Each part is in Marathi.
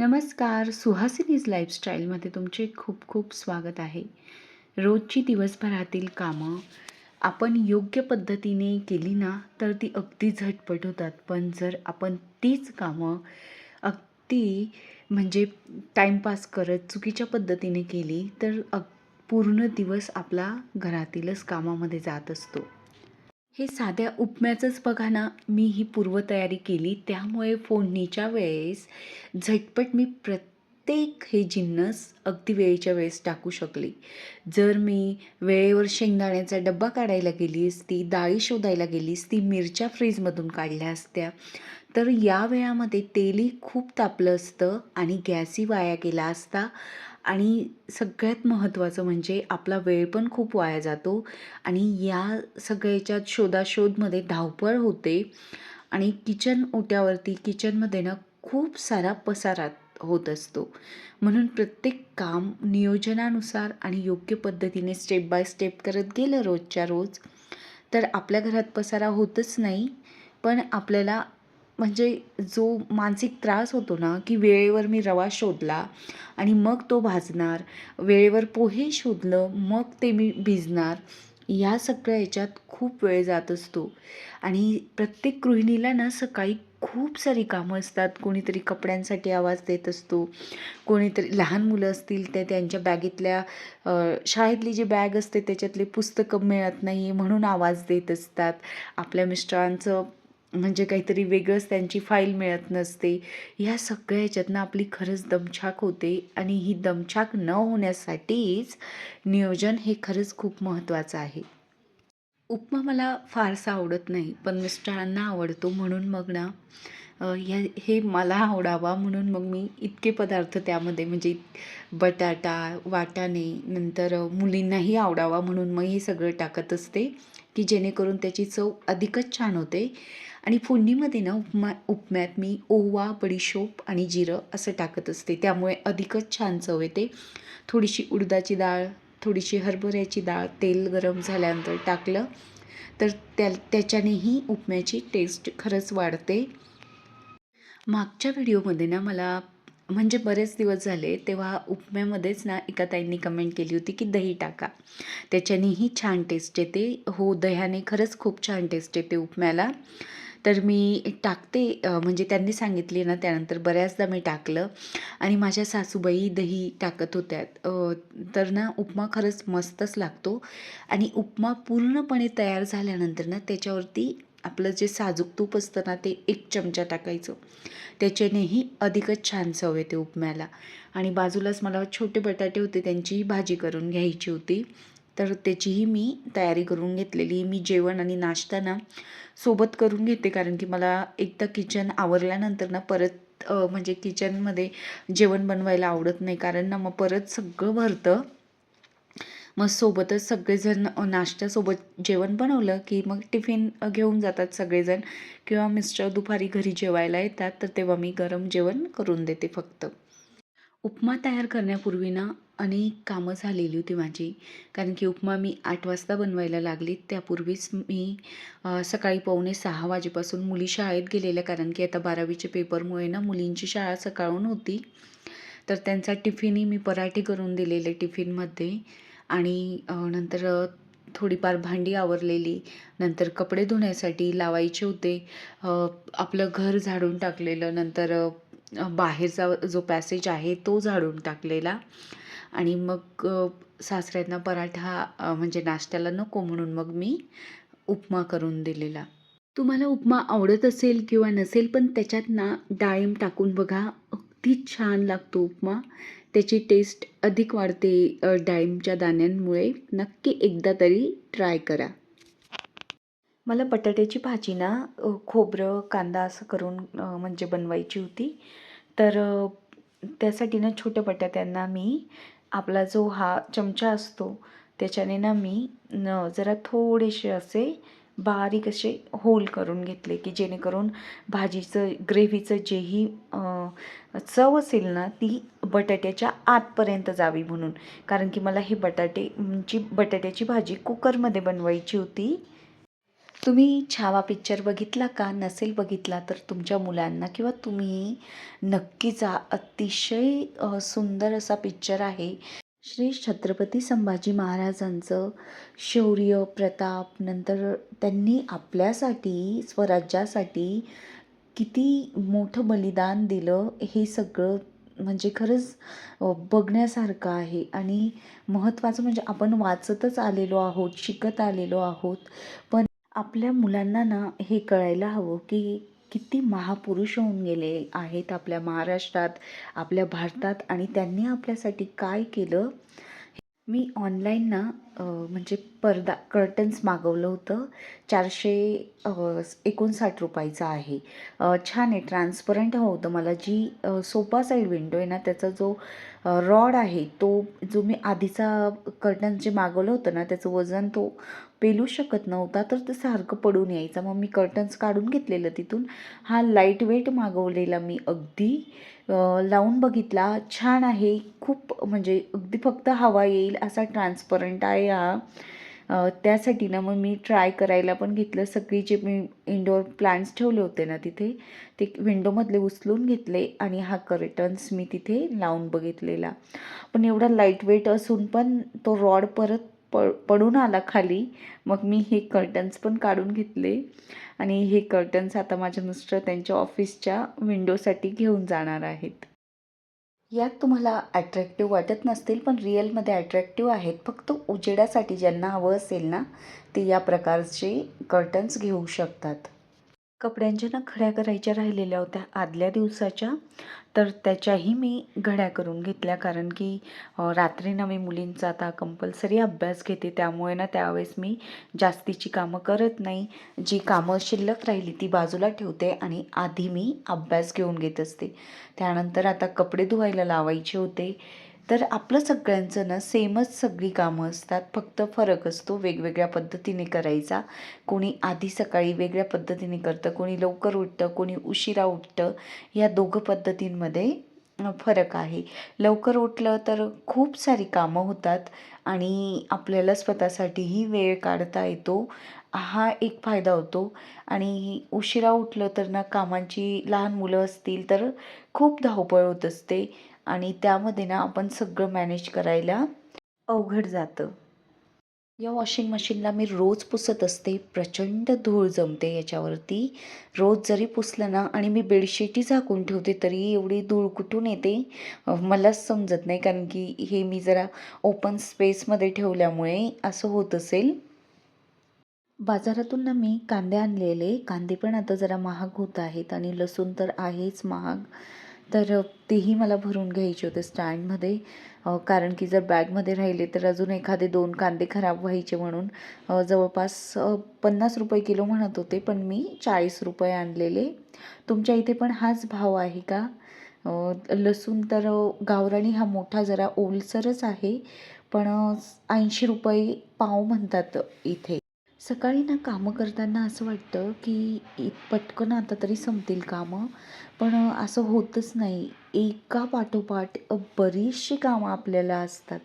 नमस्कार. सुहासिनीज लाईफस्टाईलमध्ये तुमचे खूप खूप स्वागत आहे. रोजची दिवसभरातील कामं आपण योग्य पद्धतीने केली ना तर ती अगदी झटपट होतात. पण जर आपण तीच कामं अगदी म्हणजे टाईमपास करत चुकीच्या पद्धतीने केली तर पूर्ण दिवस आपला घरातीलच कामामध्ये जात असतो. हे साध्या उपम्याचंच बघा ना, मी ही पूर्वतयारी केली. त्यामुळे फोडणीच्या वेळेस झटपट मी प्रत्येक हे जिन्नस अगदी वेळेच्या वेळेस टाकू शकले. जर मी वेळेवर शेंगदाण्याचा डब्बा काढायला गेली असती, डाळी शोधायला गेली असती, मिरच्या फ्रीजमधून काढल्या असत्या, तर या वेळामध्ये तेलही खूप तापलं असतं आणि गॅसही वाया गेला असता आणि सगळ्यात महत्त्वाचं म्हणजे आपला वेळ पण खूप वाया जातो आणि या सगळ्याच्यात शोधाशोधमध्ये धावपळ होते आणि किचन ओट्यावरती किचनमध्ये ना खूप सारा पसारा होत असतो. म्हणून प्रत्येक काम नियोजनानुसार आणि योग्य पद्धतीने स्टेप बाय स्टेप करत गेलं रोजच्या रोज तर आपल्या घरात पसारा होतच नाही. पण आपल्याला म्हणजे जो मानसिक त्रास होतो ना, की वेळेवर मी रवा शोधला आणि मग तो भाजणार, वेळेवर पोहे शोधलं, मग ते मी भिजणार, या सगळ्या याच्यात खूप वेळ जात असतो. आणि प्रत्येक गृहिणीला ना सकाळी खूप सारी कामं असतात. कोणीतरी कपड्यांसाठी आवाज देत असतो, कोणीतरी लहान मुलं असतील ते त्यांच्या बॅगेतल्या शाळेतली जी बॅग असते त्याच्यातले पुस्तकं मिळत नाही म्हणून आवाज देत असतात. आपल्या मिस्टरांचं म्हणजे काहीतरी वेगळंच त्यांची फाईल मिळत नसते. ह्या सगळ्या ह्याच्यातनं आपली खरंच दमछाक होते आणि ही दमछाक न होण्यासाठीच नियोजन हे खरंच खूप महत्त्वाचं आहे. उपमा मला फारसा आवडत नाही, पण मिस्टरांना आवडतो म्हणून मग ना हे मला आवडावा म्हणून मग मी इतके पदार्थ त्यामध्ये म्हणजे बटाटा, वाटाणे, नंतर मुलींनाही आवडावा म्हणून मग हे सगळं टाकत असते, की जेणेकरून त्याची चव अधिकच छान होते. आणि फोडणीमध्ये ना उपम्यात मी ओवा, बडीशोप आणि जिरं असं टाकत असते. त्यामुळे अधिकच छान चव येते. थोडीशी उडदाची डाळ, थोडीशी हरभऱ्याची डाळ तेल गरम झाल्यानंतर टाकलं तर त्याच्यानेही उपम्याची टेस्ट खरंच वाढते. मागच्या व्हिडिओमध्ये ना मला म्हणजे बरेच दिवस झाले तेव्हा उपम्यामध्येच ना एका ताईंनी कमेंट केली होती की दही टाका, त्याच्यानेही छान टेस्ट येते. हो, दह्याने खरंच खूप छान टेस्ट येते उपम्याला. तर मी टाकते म्हणजे त्यांनी सांगितली ना त्यानंतर बऱ्याचदा मी टाकलं आणि माझ्या सासूबाई दही टाकत होत्या. तर ना उपमा खरंच मस्तच लागतो. आणि उपमा पूर्णपणे तयार झाल्यानंतर ना त्याच्यावरती आपलं जे साजूक तूप असतं ना ते 1 चमचा टाकायचं. त्याच्यानेही अधिकच छान चव येते उपम्याला. आणि बाजूलाच मला छोटे बटाटे होते त्यांचीही भाजी करून घ्यायची होती. तर त्याचीही मी तयारी करून घेतलेली. मी जेवण आणि नाश्ता ना सोबत करून घेते कारण की मला एकदा किचन आवरल्यानंतर ना परत म्हणजे किचनमध्ये जेवण बनवायला आवडत नाही कारण ना मग परत सगळं भरतं. मग सोबतच सगळेजण नाश्त्यासोबत जेवण बनवलं की मग टिफिन घेऊन जातात सगळेजण किंवा मिस्टर दुपारी घरी जेवायला येतात तर तेव्हा मी गरम जेवण करून देते फक्त. उपमा तयार करण्यापूर्वी ना अनेक कामं झालेली होती माझी. कारण की उपमा मी 8 वाजता बनवायला लागली. त्यापूर्वीच मी सकाळी 5:45 वाजेपासून मुली शाळेत गेलेल्या कारण की आता 12वीच्या पेपरमुळे ना मुलींची शाळा सकाळून होती. तर त्यांचा टिफिनही मी पराठे करून दिलेले टिफिनमध्ये आणि नंतर थोडीफार भांडी आवरलेली. नंतर कपडे धुण्यासाठी लावायचे होते. आपलं घर झाडून टाकलेलं. नंतर बाहेरचा जो पॅसेज आहे तो झाडून टाकलेला आणि मग सासऱ्यांना पराठा म्हणजे नाश्त्याला नको म्हणून मग मी उपमा करून दिलेला. तुम्हाला उपमा आवडत असेल किंवा नसेल पण त्याच्यात ना डाळिंब टाकून बघा, अगदी छान लागतो उपमा. त्याची टेस्ट अधिक वाढते डाळिंबच्या दाण्यांमुळे. नक्की एकदा तरी ट्राय करा. मला बटाट्याची भाजी ना खोबरं, कांदा असं करून म्हणजे बनवायची होती. तर त्यासाठी ना छोट्या बटाट्यांना मी आपला जो हा चमचा असतो त्याच्याने ना मी जरा थोडेसे असे बारीक असे होल करून घेतले की जेणेकरून भाजीचं ग्रेव्हीचं जेही चव असेल ना ती बटाट्याच्या आतपर्यंत जावी म्हणून. कारण की मला ही बटाट्याची भाजी कुकरमध्ये बनवायची होती. तुम्ही छावा पिक्चर बघितला का? नसेल बघितला तर तुमच्या मुलांना किंवा तुम्ही नक्की जा. अतिशय सुंदर असा पिक्चर आहे. श्री छत्रपती संभाजी महाराजांचं शौर्य, प्रताप, नंतर त्यांनी आपल्यासाठी, स्वराज्यासाठी किती मोठं बलिदान दिलं हे सगळं म्हणजे खरंच बघण्यासारखं आहे. आणि महत्त्वाचं म्हणजे आपण वाचतच आलेलो आहोत, शिकत आलेलो आहोत. पण आपल्या मुलांना ना हे कळायला हवं की किती महापुरुष होऊन गेले आहेत आपल्या महाराष्ट्रात, आपल्या भारतात आणि त्यांनी आपल्यासाठी काय केलं. मी ऑनलाईन ना म्हणजे पडदा कर्टन्स मागवलं होतं. 459 रुपयाचं आहे. छान आहे, ट्रान्सपरंट हवं होतं मला. जी सोफा साईड विंडो आहे ना, त्याचा जो रॉड आहे तो, जो मी आधीचा कर्टन जे मागवलं होतं ना, त्याचं वजन तो पेलू शकत नव्हता, तर ते सारखं पडून यायचं. मग मी कर्टन्स काढून घेतलेलं तिथून. हा लाईट वेट मागवलेला मी, अगदी लावून बघितला, छान आहे खूप. म्हणजे अगदी फक्त हवा येईल असा ट्रान्सपरंट आहे हा. त्यासाठी ना मग मी ट्राय करायला पण घेतलं. सगळी जे मी इंडोअर प्लांट्स ठेवले होते ना तिथे, ते विंडोमधले उचलून घेतले आणि हा कर्टन्स मी तिथे लावून बघितलेला. पण एवढा लाईट वेट असून पण तो रॉड परत पडून आला खाली. मग मी हे कर्टन्स पण काढून घेतले आणि हे कर्टन्स आता माझे मिस्टर त्यांच्या ऑफिसच्या विंडोसाठी घेऊन जाणार आहेत. यात तुम्हाला अट्रॅक्टिव्ह वाटत नसतील, पण रिअलमध्ये अट्रॅक्टिव्ह आहेत. फक्त उजेडासाठी ज्यांना हवं असेल ना, ते या प्रकारचे कर्टन्स घेऊ शकतात. कपड्यांच्या ना घड्या करायच्या राहिलेल्या होत्या आदल्या दिवसाच्या, तर त्याच्याही मी घड्या करून घेतल्या. कारण की रात्री ना मी मुलींचा आता कंपल्सरी अभ्यास घेते, त्यामुळे ना त्यावेळेस मी जास्तीची कामं करत नाही. जी कामं शिल्लक राहिली ती बाजूला ठेवते आणि आधी मी अभ्यास घेऊन घेत असते. त्यानंतर आता कपडे धुवायला लावायचे होते. तर आपलं सगळ्यांचं ना सेमच सगळी कामं असतात, फक्त फरक असतो वेगवेगळ्या पद्धतीने करायचा. कोणी आधी सकाळी वेगळ्या पद्धतीने करतं, कोणी लवकर उठतं, कोणी उशिरा उठतं. या दोघं पद्धतींमध्ये फरक आहे. लवकर उठलं तर खूप सारी कामं होतात आणि आपल्याला स्वतःसाठीही वेळ काढता येतो, हा एक फायदा होतो. आणि उशिरा उठलं तर ना कामांची, लहान मुलं असतील तर खूप धावपळ होत असते आणि त्यामध्ये ना आपण सगळं मॅनेज करायला अवघड जातं. या वॉशिंग मशीनला मी रोज पुसत असते. प्रचंड धूळ जमते याच्यावरती. रोज जरी पुसलं ना आणि मी बेडशीटही झाकून ठेवते तरी एवढी धूळ कुठून येते मलाच समजत नाही. कारण की हे मी जरा ओपन स्पेसमध्ये ठेवल्यामुळे असं होत असेल. बाजारातून ना मी कांदे आणलेले. कांदे पण आता जरा महाग होत आहेत आणि लसूण तर आहेच महाग. तर तेही मला भरून घ्यायचे होते स्टँडमध्ये. कारण की जर बॅगमध्ये राहिले तर अजून एखादे 2 कांदे खराब व्हायचे म्हणून जवळपास 50 रुपये किलो म्हणत होते, पण मी 40 रुपये आणलेले. तुमच्या इथे पण हाच भाव आहे का? लसूण तर गावरानी हा मोठा जरा ओलसरच आहे, पण 80 रुपये पाव म्हणतात इथे. सकाळी ना कामं करताना असं वाटतं की पटकन आता तरी संपतील कामं, पण असं होतच नाही. एका पाठोपाठ बरीचशी कामं आपल्याला असतात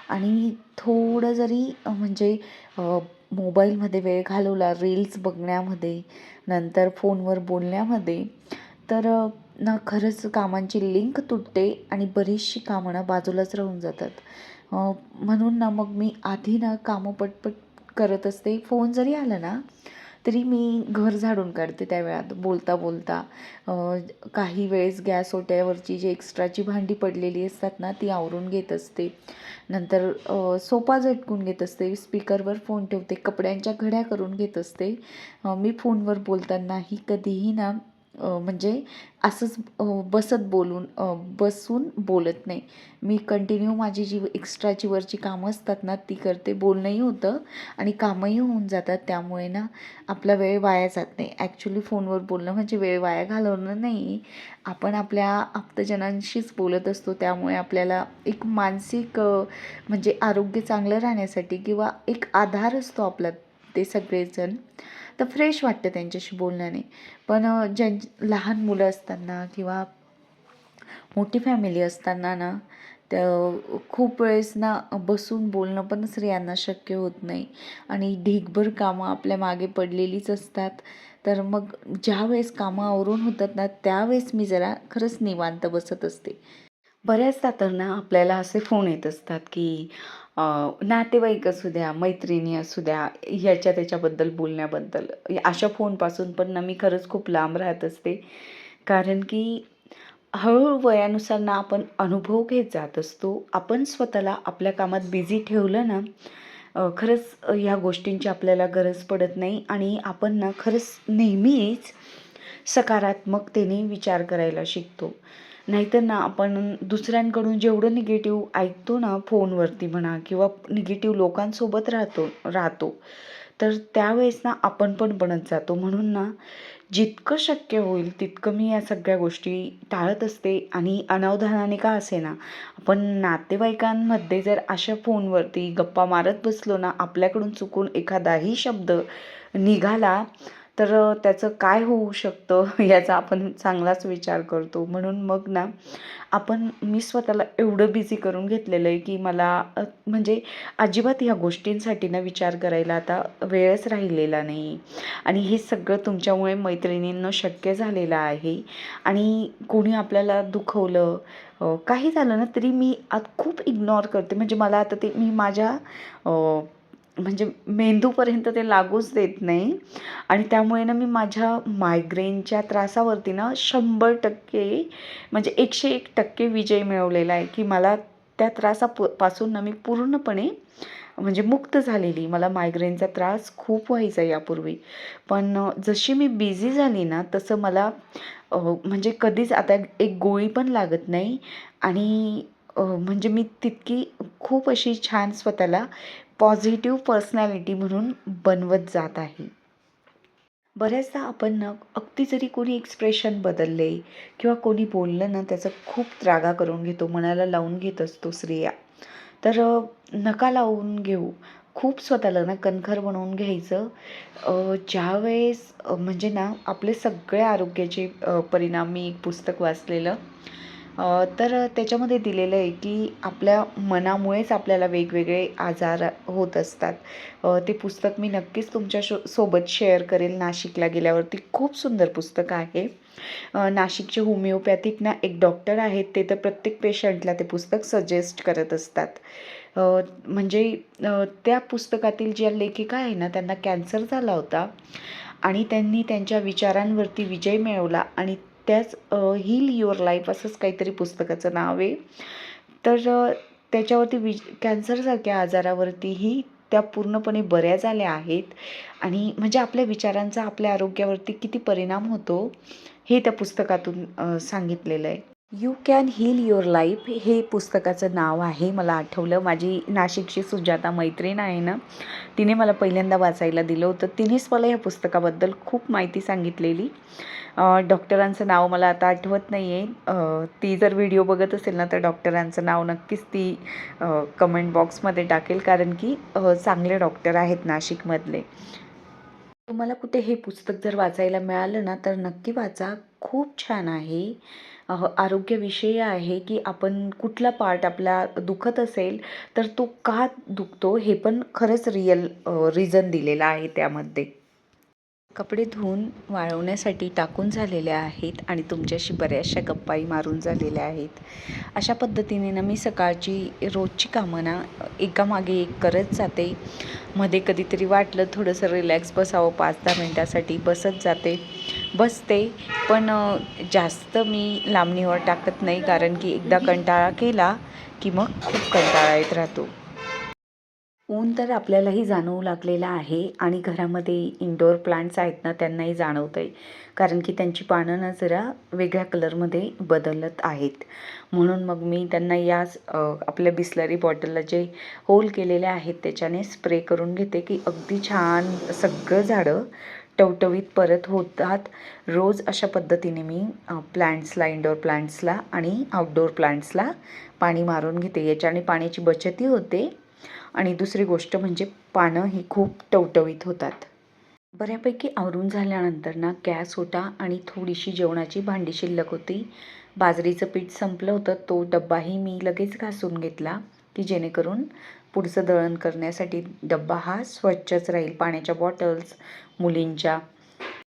आणि थोडं जरी म्हणजे मोबाईलमध्ये वेळ घालवला, रील्स बघण्यामध्ये, नंतर फोनवर बोलण्यामध्ये, तर ना खरंच कामांची लिंक तुटते आणि बरीचशी कामं ना बाजूलाच राहून जातात. म्हणून ना मग मी आधी ना कामं पटपट करत असते. फोन जरी आला ना तरी मी घर झाडून काढते त्या वेळात बोलता बोलता. काही वेळेस गॅस ओट्यावरची जी एक्स्ट्राची भांडी पडलेली असतात ना ती आवरून घेत असते. नंतर सोफा झटकून घेत असते, स्पीकरवर फोन ठेवते, कपड्यांच्या घड्या करून घेत असते. मी फोनवर बोलतानाही कधीही ना म्हणजे असंच बसून बोलत नाही. मी कंटिन्यू माझी जी एक्स्ट्राची वरची कामं असतात ना ती करते. बोलणंही होतं आणि कामंही होऊन जातात. त्यामुळे ना आपला वेळ वाया जात नाही. ॲक्च्युली फोनवर बोलणं म्हणजे वेळ वाया घालवणं नाही. आपण आपल्या आप्तजनांशीच बोलत असतो. त्यामुळे आपल्याला एक मानसिक म्हणजे आरोग्य चांगलं राहण्यासाठी किंवा एक आधार असतो आपला, ते सगळेजण, तर फ्रेश वाटतं त्यांच्याशी बोलण्याने. पण लहान मुलं असताना किंवा मोठी फॅमिली असताना ना तर खूप वेळेस ना बसून बोलणं पण स्त्रियांना शक्य होत नाही आणि ढीगभर कामं आपल्या मागे पडलेलीच असतात. तर मग ज्यावेळेस कामं आवरून होतात ना, त्यावेळेस मी जरा खरंच निवांत बसत असते. बऱ्याचदा तर ना आपल्याला असे फोन येत असतात की नातेवाईक असू द्या, मैत्रिणी असू द्या, ह्याच्या त्याच्याबद्दल बोलण्याबद्दल. अशा फोनपासून पण ना मी खरंच खूप लांब राहत असते. कारण की हळूहळू वयानुसार ना आपण अनुभव घेत जात असतो. आपण स्वतःला आपल्या कामात बिझी ठेवलं ना, खरंच ह्या गोष्टींची आपल्याला गरज पडत नाही आणि आपण ना खरंच नेहमीच सकारात्मकतेने विचार करायला शिकतो. नाहीतर ना आपण दुसऱ्यांकडून जेवढं निगेटिव्ह ऐकतो ना फोनवरती म्हणा किंवा निगेटिव्ह लोकांसोबत राहतो, तर त्यावेळेस ना आपण पण बनत जातो. म्हणून ना जितकं शक्य होईल तितकं मी या सगळ्या गोष्टी टाळत असते आणि अनावधानाने का असेना, आपण नातेवाईकांमध्ये जर अशा फोनवरती गप्पा मारत बसलो ना, आपल्याकडून चुकून एखादाही शब्द निघाला, तर त्याचं काय होऊ शकतं याचा आपण चांगलाच विचार करतो. म्हणून मग ना मी स्वतःला एवढं बिझी करून घेतलेलं आहे, की मला म्हणजे अजिबात ह्या गोष्टींसाठी ना विचार करायला आता वेळच राहिलेला नाही. आणि हे सगळं तुमच्यामुळे मैत्रिणींना शक्य झालेलं आहे. आणि कोणी आपल्याला दुखवलं, काही झालं ना तरी मी खूप इग्नोर करते. म्हणजे मला आता ते मी माझ्या म्हणजे मेंदूपर्यंत ते लागूच देत नाही. आणि त्यामुळे ना मी माझ्या मायग्रेनच्या त्रासावरती ना 100% म्हणजे 101% विजय मिळवलेला आहे, की मला त्या पासून ना मी पूर्णपणे म्हणजे मुक्त झालेली. मला मायग्रेनचा त्रास खूप व्हायचा यापूर्वी. पण जशी मी बिझी झाली ना, तसं मला म्हणजे कधीच आता एक गोळी पण लागत नाही आणि म्हणजे मी तितकी खूप अशी छान स्वतःला पॉझिटिव्ह पर्सनॅलिटी म्हणून बनवत जात आहे. बऱ्याचदा आपण ना अगदी जरी कोणी एक्सप्रेशन बदलले किंवा कोणी बोललं ना त्याचा खूप त्रागा करून घेतो, मनाला लावून घेत असतो स्त्रिया. तर नका लावून घेऊ. खूप स्वतःला ना कणखर बनवून घ्यायचं. ज्यावेळेस म्हणजे ना आपले सगळे आरोग्याचे परिणाम, मी एक पुस्तक वाचलेलं, तर त्याच्यामध्ये दिलेलं आहे की आपल्या मनामुळेच आपल्याला वेगवेगळे आजार होत असतात. ते पुस्तक मी नक्कीच तुमच्या सोबत शेअर करेल नाशिकला गेल्यावरती. खूप सुंदर पुस्तक आहे. नाशिकचे होमिओपॅथिक ना एक डॉक्टर आहेत, ते तर प्रत्येक पेशंटला ते पुस्तक सजेस्ट करत असतात. म्हणजे त्या पुस्तकातील ज्या लेखिका आहे ना, त्यांना कॅन्सर झाला होता आणि त्यांनी त्यांच्या विचारांवरती विजय मिळवला आणि त्याच हील युअर लाईफ असंच काहीतरी पुस्तकाचं नाव आहे. तर त्याच्यावरती कॅन्सरसारख्या आजारावरतीही त्या पूर्णपणे बऱ्या झाल्या आहेत आणि म्हणजे आपल्या विचारांचा आपल्या आरोग्यावरती किती परिणाम होतो हे त्या पुस्तकातून सांगितलेलं आहे. You can heal your life हे पुस्तकाचं नाव आहे. मला आठवलं, माझी नाशिकची सुजाता मैत्रीण आहे ना, तिने मला पहिल्यांदा वाचायला दिलं होतं. तिनेच मला या पुस्तकाबद्दल खूप माहिती सांगितलेली. डॉक्टरांचं नाव मला आता आठवत नाही आहे. ती जर व्हिडिओ बघत असेल ना, तर डॉक्टरांचं नाव नक्कीच ती कमेंट बॉक्समध्ये टाकेल, कारण की चांगले डॉक्टर आहेत नाशिकमधले. तुम्हाला कुठे हे पुस्तक जर वाचायला मिळालं ना, तर नक्की वाचा. खूप छान आहे. आरोग्यविषयी आहे, की आपण कुठला पार्ट आपला दुखत असेल, तर तो का दुखतो हे पण खरंच रिझन दिलेला आहे त्यामध्ये. कपडे धुवून वाळवण्यासाठी टाकून झालेल्या आहेत आणि तुमच्याशी बऱ्याचशा गप्पाही मारून झालेल्या आहेत. अशा पद्धतीने ना मी सकाळची रोजची कामं ना एकामागे एक करत जाते. मध्ये कधीतरी वाटलं थोडंसं रिलॅक्स बसावं 5-10 मिनटासाठी, बसते. पण जास्त मी लांबणीवर टाकत नाही, कारण की एकदा कंटाळा केला की मग खूप कंटाळा येत राहतो. ऊन तर आपल्यालाही जाणवू लागलेलं आहे आणि घरामध्ये इंडोअर प्लांट्स आहेत ना, त्यांनाही जाणवतं आहे. कारण की त्यांची पानं ना जरा वेगळ्या कलरमध्ये बदलत आहेत. म्हणून मग मी त्यांना आपल्या बिस्लरी बॉटलला जे होल केलेले आहेत त्याच्याने स्प्रे करून घेते, की अगदी छान सगळं झाडं टवटवीत परत होतात. रोज अशा पद्धतीने मी इंडोअर प्लांट्सला आणि आउटडोअर प्लांट्सला पाणी मारून घेते. याच्याने पाण्याची बचतही होते आणि दुसरी गोष्ट म्हणजे पानं ही खूप टवटवीत होतात. बऱ्यापैकी आवरून झाल्यानंतर ना गॅस होता आणि थोडीशी जेवणाची भांडी शिल्लक होती. बाजरीचं पीठ संपलं होतं, तो डब्बाही मी लगेच घासून घेतला की जेणेकरून पुढचं दळण करण्यासाठी डब्बा हा स्वच्छच राहील. पाण्याच्या बॉटल्स मुलींच्या,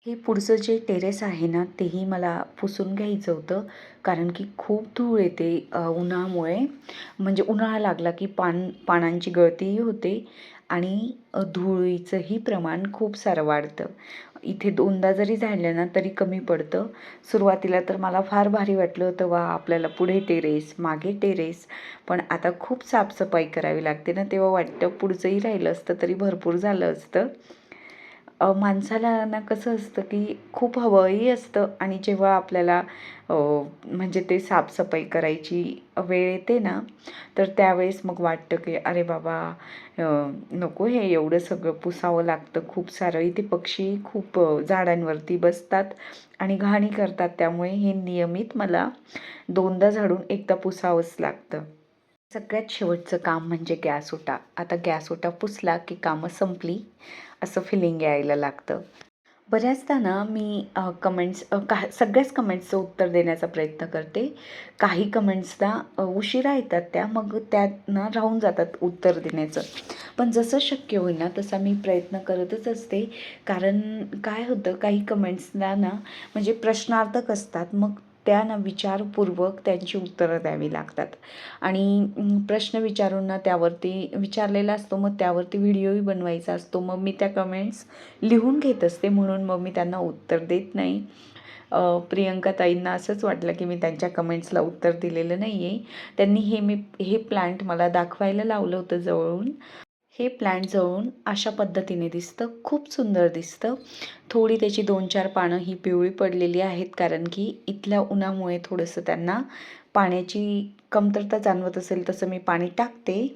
हे पुढचं जे टेरेस आहे ना तेही मला पुसून घ्यायचं होतं, कारण की खूप धूळ येते उन्हामुळे. म्हणजे उन्हाळा लागला की पानांची गळतीही होते आणि धुळीचंही प्रमाण खूप सारं वाढतं. इथे 2दा जरी झालं ना तरी कमी पडतं. सुरुवातीला तर मला फार भारी वाटलं होतं, वा आपल्याला पुढे टेरेस मागे टेरेस. पण आता खूप साफसफाई करावी लागते ना, तेव्हा वाटतं पुढचंही राहिलं असतं तरी भरपूर झालं असतं. माणसाला ना कसं असतं की खूप हवंही असतं आणि जेव्हा आपल्याला म्हणजे ते साफसफाई करायची वेळ येते ना, तर त्यावेळेस मग वाटतं की अरे बाबा, नको हे एवढं सगळं पुसावं लागतं. खूप सारं इथे पक्षी खूप झाडांवरती बसतात आणि घाणी करतात, त्यामुळे हे नियमित मला 2दा झाडून 1दा पुसावंच लागतं. सगळ्यात शेवटचं काम म्हणजे गॅस ओटा. आता गॅस ओटा पुसला की कामं संपली असं फिलिंग यायला लागतं. बऱ्याचदा ना मी कमेंट्स सगळ्याच कमेंट्सचं उत्तर देण्याचा प्रयत्न करते. काही कमेंट्सला उशिरा येतात त्या, मग त्यांना राहून जातात उत्तर देण्याचं. पण जसं शक्य होईल ना तसा मी प्रयत्न करतच असते. कारण काय होतं, काही कमेंट्सला ना म्हणजे प्रश्नार्थक असतात. मग त्या ना विचारपूर्वक त्यांची उत्तरं द्यावी लागतात आणि प्रश्न विचारून ना त्यावरती विचारलेला असतो, मग त्यावरती व्हिडिओही बनवायचा असतो. मग मी त्या कमेंट्स लिहून घेत असते, म्हणून मग मी त्यांना उत्तर देत नाही. प्रियंका ताईंना असंच वाटलं की मी त्यांच्या कमेंट्सला उत्तर दिलेलं नाही आहे. त्यांनी हे प्लांट मला दाखवायला लावलं होतं जवळून. हे प्लांट जवळून अशा पद्धतीने दिसतं, खूप सुंदर दिसतं. थोडी त्याची 2-4 पानं ही पिवळी पडलेली आहेत, कारण की इथल्या उन्हामुळे थोडंसं त्यांना पाण्याची कमतरता जाणवत असेल तसं मी पाणी टाकते.